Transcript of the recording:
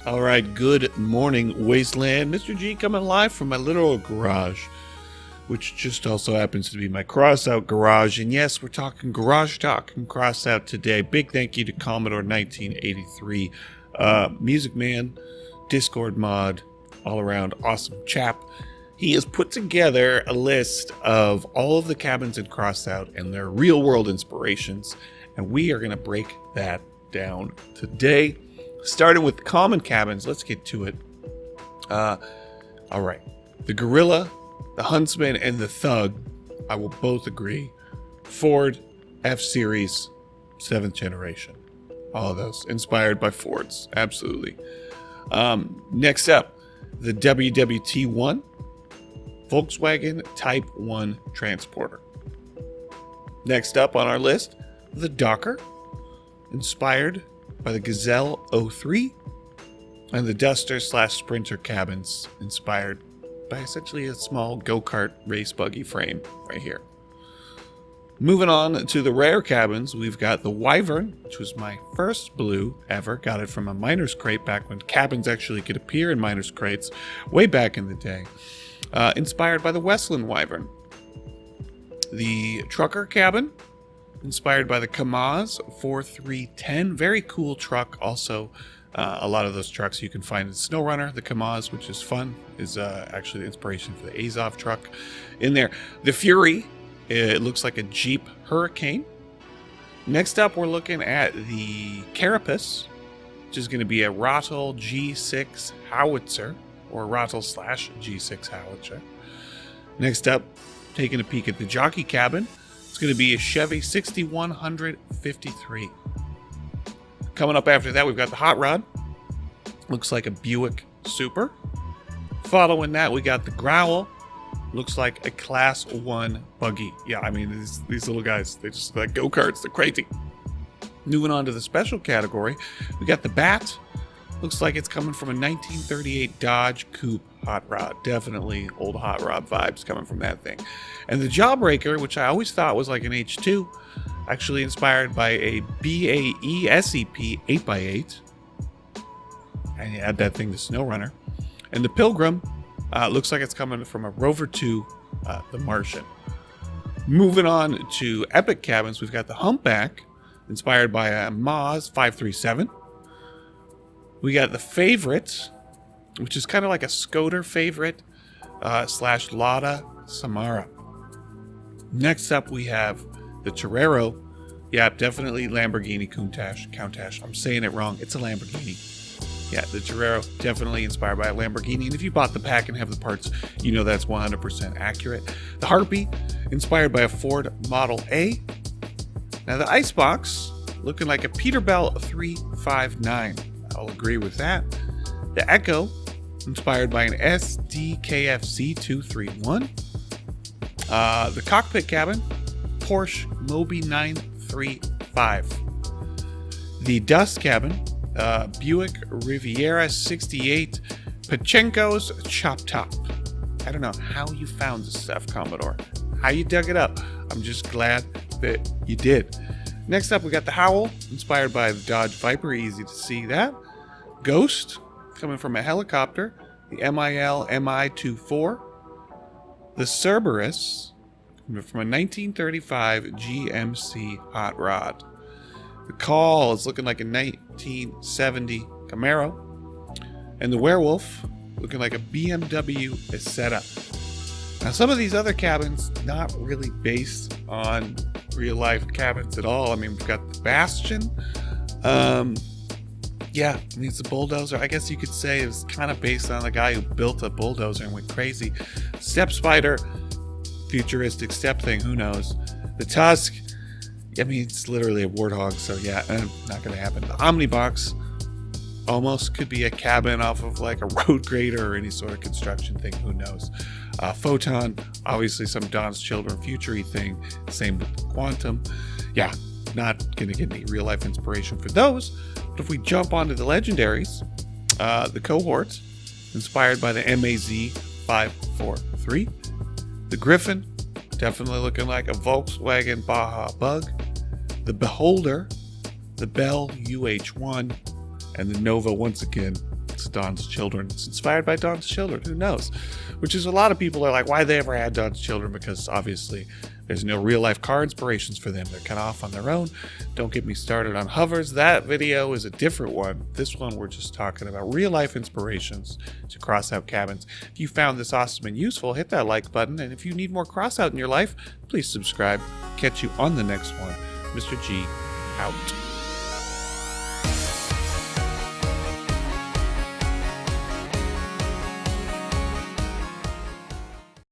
All right, good morning, Wasteland. Mr. G coming live from my little garage, which just also happens to be my Crossout garage. And yes, we're talking garage talk and Crossout today. Big thank you to Commodore 1983, Music Man, Discord mod, all around awesome chap. He has put together a list of all of the cabins in Crossout and their real world inspirations, and we are going to break that down today. Starting with common cabins, let's get to it. All right. The Guerilla, the Huntsman, and the Thug, I will both agree. Ford, F-Series, 7th generation. All of those inspired by Fords, absolutely. Next up, the WWT1, Volkswagen Type 1 Transporter. Next up on our list, the Docker, inspired by the GAZelle 03, and the Duster / Sprinter cabins, inspired by essentially a small go-kart race buggy frame right here. Moving on to the rare cabins, we've got the Wyvern, which was my first blue ever. Got it from a miner's crate back when cabins actually could appear in miner's crates way back in the day. Inspired by the Westland Wyvern. The Trucker cabin, inspired by the KamAZ 4310. Very cool truck. Also, a lot of those trucks you can find in SnowRunner. The KamAZ, which is fun, is actually the inspiration for the Azov truck in there. The Fury, it looks like a Jeep Hurricane. Next up, we're looking at the Carapace, which is going to be a Ratel G6 Howitzer, or Ratel / G6 Howitzer. Next up, taking a peek at the Jockey cabin, it's going to be a Chevy 6153. Coming up after that, we've got the Hot Rod. Looks like a Buick Super. Following that, we got the Growl. Looks like a Class 1 buggy. Yeah, I mean, these little guys, they just like go-karts. They're crazy. Moving on to the special category, we got the Bat. Looks like it's coming from a 1938 Dodge Coupe hot rod. Definitely old hot rod vibes coming from that thing. And the Jawbreaker, which I always thought was like an H2, actually inspired by a BAE SEP 8x8. And you add that thing to SnowRunner. And the Pilgrim, looks like it's coming from a Rover 2, the Martian. Moving on to epic cabins, we've got the Humpback, inspired by a KamAZ 537. We got the Favorit, which is kind of like a Skoda Favorit / Lada Samara. Next up, we have the Torero. Yeah, definitely Lamborghini Countach. I'm saying it wrong. It's a Lamborghini. Yeah, the Torero, definitely inspired by a Lamborghini. And if you bought the pack and have the parts, you know that's 100% accurate. The Harpy, inspired by a Ford Model A. Now the Icebox, looking like a Peterbilt 359. I'll agree with that. The Echo, inspired by an SDKFC 231. The Cockpit cabin, Porsche Moby 935. The Dust cabin, Buick Riviera 68, Pachenko's Chop Top. I don't know how you found this stuff, Commodore. How you dug it up. I'm just glad that you did. Next up, we got the Howl, inspired by the Dodge Viper. Easy to see that. Ghost, coming from a helicopter. The MIL MI24. The Cerberus, from a 1935 GMC hot rod. The Call is looking like a 1970 Camaro. And the Werewolf, looking like a BMW Isetta. Now, some of these other cabins, not really based on real-life cabins at all. I mean, we've got the Bastion. Yeah, I mean, it's a bulldozer. I guess you could say it was kind of based on the guy who built a bulldozer and went crazy. Step Spider, futuristic step thing, who knows. The Tusk, I mean, it's literally a warthog, so yeah, not going to happen. The Omnibox almost could be a cabin off of like a road grader or any sort of construction thing, who knows. Photon, obviously some Don's Children future-y thing. Same with the Quantum. Yeah, not going to get any real-life inspiration for those. But if we jump onto the legendaries, the Cohort, inspired by the MAZ 543. The Griffin, definitely looking like a Volkswagen Baja Bug. The Beholder, the Bell UH1, and the Nova once again, likes Don's children. It's inspired by Don's children. Who knows? Which is a lot of people are like, why they ever had Don's children? Because obviously there's no real life car inspirations for them. They're kind of off on their own. Don't get me started on hovers. That video is a different one. This one, we're just talking about real life inspirations to Crossout cabins. If you found this awesome and useful, hit that like button. And if you need more Crossout in your life, please subscribe. Catch you on the next one. Mr. G, out.